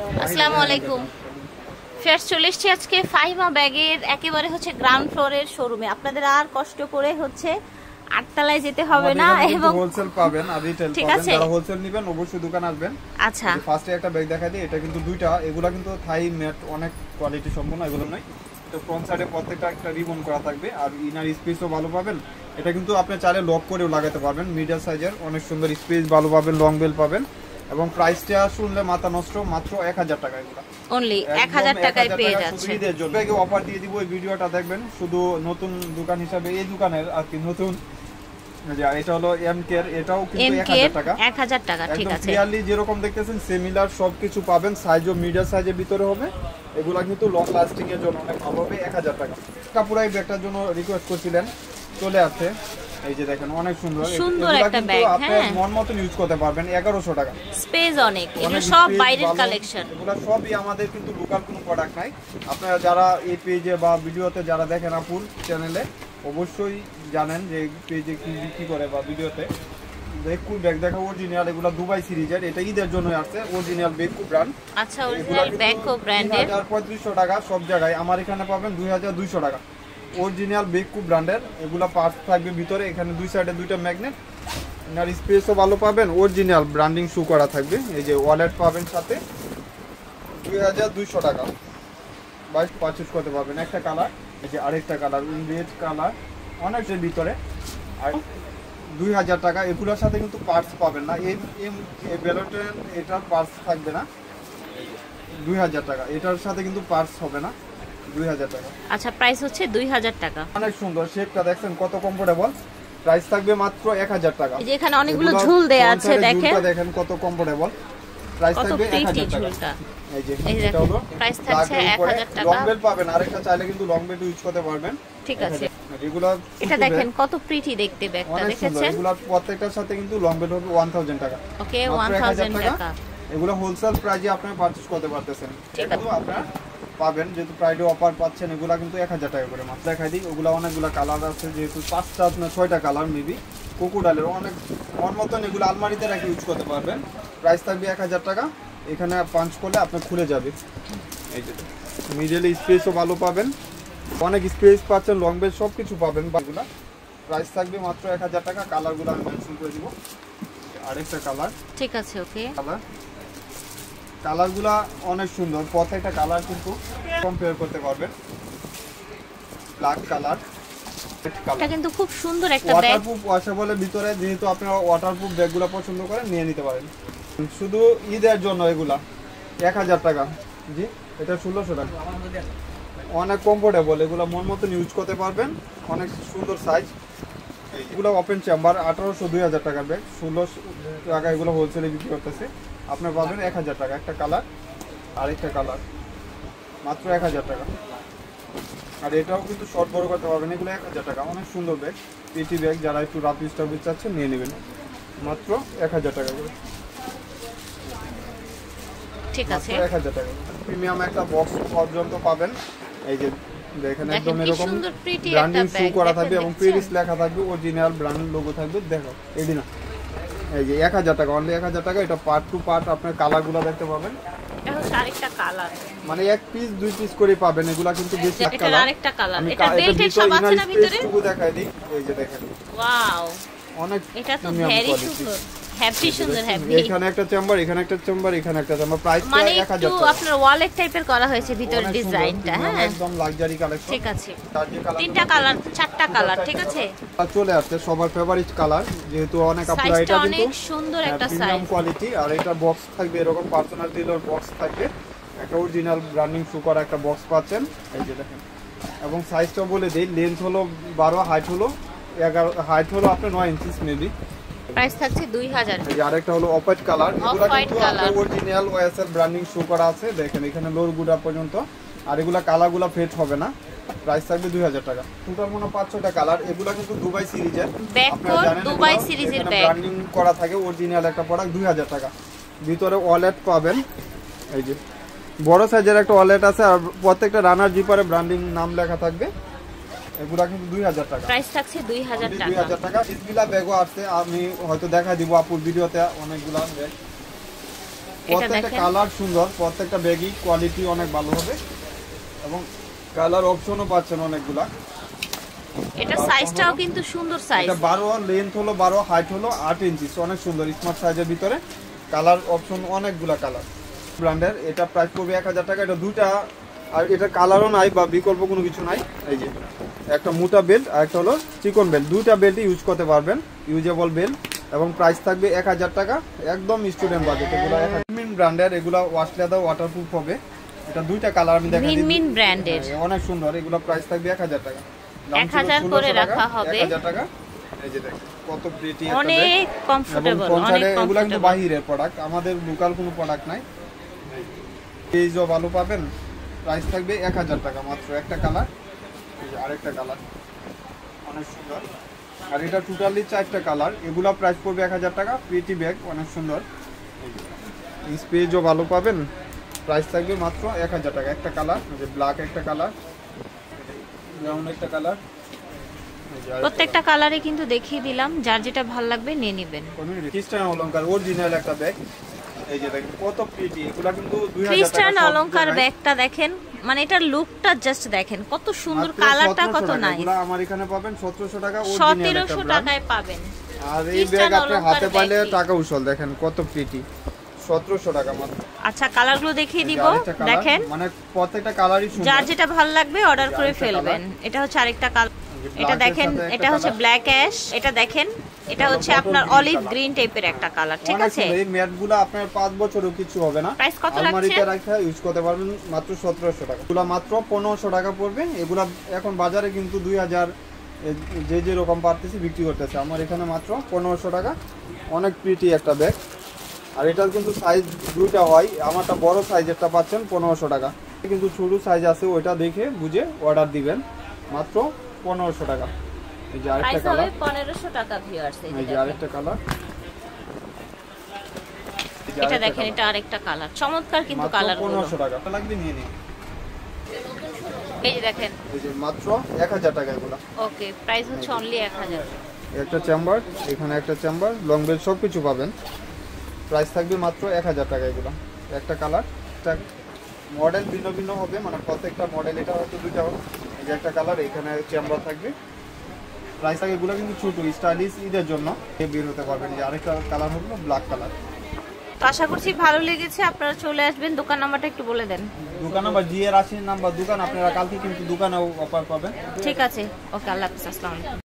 আসসালামু আলাইকুম। ফ্রেন্ডস, চলে এসেছি আজকে ফাহিমা ব্যাগের একেবারে হচ্ছে গ্রাউন্ড ফ্লোরের শোরুমে। আপনাদের আর কষ্ট করে হচ্ছে আটতলায় যেতে হবে না এবং হোলসেল পাবেন আর রিটেল পাবেন। যারা হোলসেল নেবেন অবশ্যই দোকানে আসবেন। আচ্ছা, ফার্স্টে একটা ব্যাগ দেখাই দিই। এটা কিন্তু দুইটা, এগুলা কিন্তু থাই ম্যাট, অনেক কোয়ালিটি সম্পন্ন, এগুলো নয়। তো ফ্রন্ট সাইডে প্রত্যেকটা একটা রিবন করা থাকবে আর ইনার স্পেসও ভালো পাবেন। এটা কিন্তু আপনি চাইলে লক করেও লাগাতে পারবেন। মিডিয়াম সাইজের, অনেক সুন্দর স্পেস ভালো পাবেন, লং বেল পাবেন এবং প্রাইসটা শুনলে মাথা নষ্ট, মাত্র 1000 টাকা। এগুলো অনলি 1000 টাকায় পেয়ে যাচ্ছে। ঈদের জন্য অফার দিয়ে দিব। এই ভিডিওটা দেখবেন শুধু নতুন দোকান হিসাবে, এই দোকানের আর কি নতুন। এটা হলো এমকের, এটাও কিন্তু 1000 টাকা। 1000 টাকা, ঠিক আছে। ক্লিয়ারলি যেরকম দেখতেছেন সিমিলার সবকিছু পাবেন। সাইজও মিডিয়াম সাইজের ভিতরে হবে। এগুলা কিন্তু লং লাস্টিং এর জন্য অনেক ভালো হবে। 1000 টাকা। কাপুরাই ব্যাগটার জন্য রিকোয়েস্ট করছিলেন, চলে আসছে। এই যে দেখেন, অনেক সুন্দর একটা ব্যাগ। আপনি মন মতন ইউজ করতে পারবেন। 1100 টাকা। স্পেস অনেক। এগুলো সব বাইরের কালেকশন। এগুলো সবই আমাদের কিন্তু লোকাল কোনো প্রোডাক্ট নাই। আপনারা যারা এই পেজে বা ভিডিওতে যারা দেখেন আপুর চ্যানেলে, অবশ্যই জানেন যে পেজে কি বিক্রি করে বা ভিডিওতে। বেকু ব্যাগ দেখা অরিজিনাল, এগুলো দুবাই সিরিজের। এটা ঈদের জন্য আসছে। অরিজিনাল বেকু ব্র্যান্ড। আচ্ছা, অরিজিনাল বেকু ব্র্যান্ডের 3500 টাকা সব জায়গায়। আমার এখানে পাবেন 2200 টাকা। অরিজিনাল বেকু ব্র্যান্ডের। এগুলা পার্টস থাকবে ভিতরে, এখানে দুই সাইডে দুইটা ম্যাগনেট, আর স্পেসও ভালো পাবেন। অরিজিনাল ব্র্যান্ডিং শু করা থাকবে। এই যে ওয়ালেট পাবেন সাথে। 2200 টাকা 22 পারচেজ করতে পারবেন। একটা কালার, এই যে আরেকটা কালার, রেড কালার, অনেকের ভিতরে। আর 2000 টাকা। এগুলোর সাথে কিন্তু পার্টস পাবেন না। এই বেলটের এটার পার্টস থাকবে না। 2000 টাকা। এটার সাথে কিন্তু পার্টস হবে না। 2000 টাকা। আচ্ছা, প্রাইস হচ্ছে 2000 টাকা। অনেক সুন্দর শেপটা দেখছেন, কত কমফোর্টেবল। প্রাইস থাকবে মাত্র 1000 টাকা। এই যে এখানে অনেকগুলো ঝুল দেয়া আছে, দেখেন কত কমফোর্টেবল। প্রাইস থাকবে 1000 টাকা। এই যে এটা হলো প্রাইস থাকছে 1000 টাকা। লং বেল পাবেন, আরেকটা চাইলে কিন্তু লং বেল ইউজ করতে পারবেন। ঠিক আছে। এগুলো এটা দেখেন কত প্রিটি দেখতে ব্যাগটা, দেখেছেন? এগুলো প্রত্যেকটার সাথে কিন্তু লং বেল হবে 1000 টাকা। ওকে, 1000 টাকা। এগুলো হোলসেল প্রাইসে আপনি পারচেজ করতে পারতেছেন। কিন্তু আপনারা পাবেন যেহেতু ফ্রাইডে অফার পাচ্ছেন। এগুলা কিন্তু 1000 টাকা করে মাত্র। দেখাই দিই, ওগুলো অনেকগুলো কালার আছে, যেহেতু 5টা না 6টা কালার মেবি। কোকোডালের অনেক মন মতন, এগুলো আলমারিতে রেখে ইউজ করতে পারবেন। প্রাইস থাকবে 1000 টাকা। এখানে পাঞ্চ করলে আপনার খুলে যাবে। এই যে মিডলে স্পেসও ভালো পাবেন, অনেক স্পেস পাচ্ছেন, লং বেল সব কিছু পাবেন। এগুলো প্রাইস থাকবে মাত্র 1000 টাকা। কালারগুলো আমি মেনশন করে দিব। আরেকটা কালার, ঠিক আছে। ওকে, কালারগুলা অনেক সুন্দর। প্রত্যেকটা কালার কিন্তু কম্পেয়ার করতে পারবেন। ব্ল্যাক কালার, এটা কিন্তু খুব সুন্দর একটা ব্যাগ। ওয়াটারপ্রুফ ওয়াশেবলের ভিতরে, যেহেতু আপনারা ওয়াটারপ্রুফ ব্যাগগুলো পছন্দ করেন, নিয়ে নিতে পারেন। শুধু ঈদের জন্য এগুলা 1000 টাকা। জি, এটা 1600 টাকা। অনেক কমফোর্টেবল, এগুলো মন মতন ইউজ করতে পারবেন। অনেক সুন্দর সাইজ। এগুলো ওপেন চেম্বার, 1800 2000 টাকার ব্যাগ। 1600 টাকা এগুলো হোলসেলে বিক্রি করতেছে। আপনার পাবেন 1000 টাকা। একটা কালার, আরেকটা কালার, মাত্র 1000 টাকা। আর এটাও কিন্তু শর্ট বড় করতে পারবেন। এগুলো 1000 টাকা। অনেক সুন্দর ব্যাগ, পেটি ব্যাগ। যারা একটু রাত স্টাফ চাচ্ছেন নিয়ে নেবেন, মাত্র 1000 টাকা করে। ঠিক আছে, 1000 টাকা। প্রিমিয়াম একটা বক্স পর্যন্ত পাবেন। এই যে দেখেন, একদম এরকম ব্র্যান্ডিং শু করা থাকবে এবং প্যারিস লেখা থাকবে, অরিজিনাল ব্র্যান্ড লোগো থাকবে। দেখো এদিন এই যে 1000 টাকা, অনলি 1000 টাকা। এটা পার্ট টু পার্ট আপনার কালারগুলো দেখতে পাবেন। এটা হচ্ছে আরেকটা কালার, মানে এক পিস দুই পিস করে পাবেন। এগুলা কিন্তু বেশি কালার। এটা আরেকটা কালার। এটা বেল্টের সব আছে না ভিতরে? শুধু দেখাই দিই, এই যে দেখেন। ওয়াও, অনেক এটা তো ভেরি সুন্দর, হ্যাপি সুন্দর, হ্যাপি। এখানে একটা চেম্বার, এখানে একটা চেম্বার, এখানে একটা চেম্বার। প্রাইসটা 1000 টাকা। মানে আপনার ওয়ালেট টাইপের করা হয়েছে ভিতরের ডিজাইনটা। হ্যাঁ, একদম লাক্সারি কালেকশন। ঠিক আছে। তিনটা কালার, চারটা কালার, ঠিক আছে। চলে আসছে সবার ফেভারিট কালার, যেহেতু অনেক আপনারা। এটা কিন্তু অনেক সুন্দর একটা সাইজ, প্রিমিয়াম কোয়ালিটি। আর এটা বক্স থাকবে এরকম, পার্সোনাল ডিলার বক্স থাকবে। একটা অরিজিনাল ব্র্যান্ডিং শু করা একটা বক্স পাচ্ছেন। এই যে দেখেন, এবং সাইজটা বলে দেই। লেন্থ হলো 12, হাইট হলো 11, হাইট হলো আপনার 9 ইঞ্চি মেবি। প্রাইস থাকছে 2000। এই আরেকটা হলো অফ হোয়াইট কালার। এগুলা কিন্তু আপনার অরিজিনাল ওএসএল ব্র্যান্ডিং শু করা আছে। দেখেন এখানে লোর গুড়া পর্যন্ত। আর এগুলা কালারগুলো ফেড হবে না। প্রাইস থাকবে 2000 টাকা। টোটাল মনে 5-6টা কালার। এগুলা কিন্তু দুবাই সিরিজের ব্যাককোট, দুবাই সিরিজের ব্যাগ, ব্র্যান্ডিং করা থাকে। অরিজিনাল একটা প্রোডাক্ট 2000 টাকা। ভিতরে ওয়ালেট পাবেন। এই যে বড় সাইজের একটা ওয়ালেট আছে। আর প্রত্যেকটা রানার জিপারে ব্র্যান্ডিং নাম লেখা থাকবে। এগুলা কিন্তু 2000 টাকা। প্রাইস থাকছে 2000 টাকা। 2000 টাকা। ডিসপ্লে ব্যাগও আছে, আমি হয়তো দেখা দিব আপুর ভিডিওতে অনেকগুলা ব্যাগ। প্রত্যেকটা কালার সুন্দর, প্রত্যেকটা ব্যাগই কোয়ালিটি অনেক ভালো হবে এবং কালার অপশনও পাচ্ছেন অনেকগুলা। এটা সাইজটাও কিন্তু সুন্দর সাইজ। এটা 12 লেন্থ হলো 12, হাইট হলো 8 ইঞ্চি, অনেক সুন্দর স্মার্ট সাইজের ভিতরে। কালার অপশন অনেকগুলা কালার ব্র্যান্ডের। এটা প্রাইস পড়বে 1000 টাকা। এটা দুইটা, আর এটা কালারও নাই বা বিকল্প কোনো কিছু নাই। এই যে একটা মোটা বেল্ট আর একটা হলো চিকন বেল্ট, দুইটা বেল্টই ইউজ করতে পারবেন, ইউজেবল বেল্ট, এবং প্রাইস থাকবে 1000 টাকা, একদম স্টুডেন্ট বাজেট। এগুলো মিন ব্র্যান্ডের, এগুলো ওয়াশ লেদার ওয়াটারপ্রুফ হবে। এটা দুইটা কালার আমি দেখাই দিই, মিন ব্র্যান্ডের, অনেক সুন্দর। এগুলো প্রাইস থাকবে 1000 টাকা, 1000 করে রাখা হবে। 1000 টাকা। এই যে দেখেন কত প্রিটি, অনেক কমফোর্টেবল, অনেক এগুলো কিন্তু কমফোর্টেবল। বাহিরের প্রোডাক্ট, আমাদের লোকাল কোনো প্রোডাক্ট নাই। এই যে ভালো পাবেন, প্রাইস থাকবে 1000 টাকা মাত্র। একটা কালার, এই যে আরেকটা কালার অনেক সুন্দর। আর এটা টোটালি 4টা কালার, এগুলা প্রাইস পড়বে 1000 টাকা। প্রিটি ব্যাগ অনেক সুন্দর, এই স্পেজও ভালো পাবেন, প্রাইস থাকবে মাত্র 1000 টাকা। একটা কালার, এই যে ব্ল্যাক একটা কালার, ব্রাউন একটা কালার, প্রত্যেকটা কালারে কিন্তু দেখিয়ে দিলাম, যার যেটা ভালো লাগবে নিয়ে নেবেন। খ্রিস্টান অলংকার অরিজিনাল একটা ব্যাগ, এই যে দেখেন কত প্রিটি। এগুলা কিন্তু 2000 টাকা। খ্রিস্টান অলংকার ব্যাগটা দেখেন, মানে এটার লুকটা জাস্ট দেখেন কত সুন্দর, কালারটা কত নাইস। এগুলা আমার এখানে পাবেন 1700 টাকা, অরিজিনাল একটা 1700 টাকায় পাবেন। আর এই ব্যাগ আপনি হাতে পাইলে টাকা উসল। দেখেন কত প্রিটি, 1700 টাকা মাত্র। আচ্ছা, কালারগুলো দেখিয়ে দিব, দেখেন মানে প্রত্যেকটা কালারই সুন্দর, যার যেটা ভালো লাগবে অর্ডার করে ফেলবেন। এটা হচ্ছে আরেকটা কালার, এটা দেখেন, এটা হচ্ছে ব্ল্যাক অ্যাশ। এটা দেখেন, এটা হচ্ছে আপনার অলিভ গ্রিন টাইপের একটা কালার, ঠিক আছে। এই ম্যাটগুলো আপনার 5 বছরও কিছু হবে না। প্রাইস কত লাগছে? আলমারিতে রাখা ইউজ করতে পারবেন, মাত্র 1700 টাকা। এগুলো মাত্র 1500 টাকা পড়বে। এগুলা এখন বাজারে কিন্তু 2000 যে যে রকম পারতেছি বিক্রি করতেছে, আমার এখানে মাত্র 1500 টাকা। অনেক প্রিটি একটা ব্যাগ। আর এটার কিন্তু সাইজ দুইটা হয়, আমারটা বড় সাইজেরটা পাচ্ছেন 1500 টাকা, কিন্তু ছোট সাইজ আছে, ওইটা দেখে বুঝে অর্ডার দিবেন, মাত্র 1500 টাকা। এই যে আরেকটা কালার, 1500 টাকা ভিউয়ার্স। এই যে আরেকটা কালার, এটা দেখেন, এটা আরেকটা কালার, চমৎকার কিন্তু কালার। 1500 টাকা লাগবে, নিয়ে নিন। এই যে দেখেন, এই যে মাত্র 1000 টাকা এগুলো। ওকে, প্রাইস হচ্ছে অনলি 1000। একটা চেম্বার, এখানে একটা চেম্বার, লং বেল সবকিছু পাবেন, প্রাইস থাকবে মাত্র 1000 টাকা এগুলো। একটা কালার, একটা মডেল ভিন্ন ভিন্ন হবে, মানে প্রত্যেকটা মডেল, এটা হয়তো দুইটা হবে। এই যে একটা কালার, এখানে চেম্বার থাকবে, প্রাইস থাকে। এগুলো কিন্তু ছোট স্টাইলিশ ঈদের জন্য বের হতে পারবেন। এই যে আরেকটা কালার হলো ব্ল্যাক কালার। তো আশা করছি ভালো লেগেছে, আপনারা চলে আসবেন। দোকান নাম্বারটা একটু বলে দেন। দোকান নাম্বার GR 80 নাম্বার দোকান। আপনারা কালকে কিন্তু দোকানেও অফার পাবেন। ঠিক আছে, ওকে, আল্লাহ হাফেজ, আসসালামু আলাইকুম।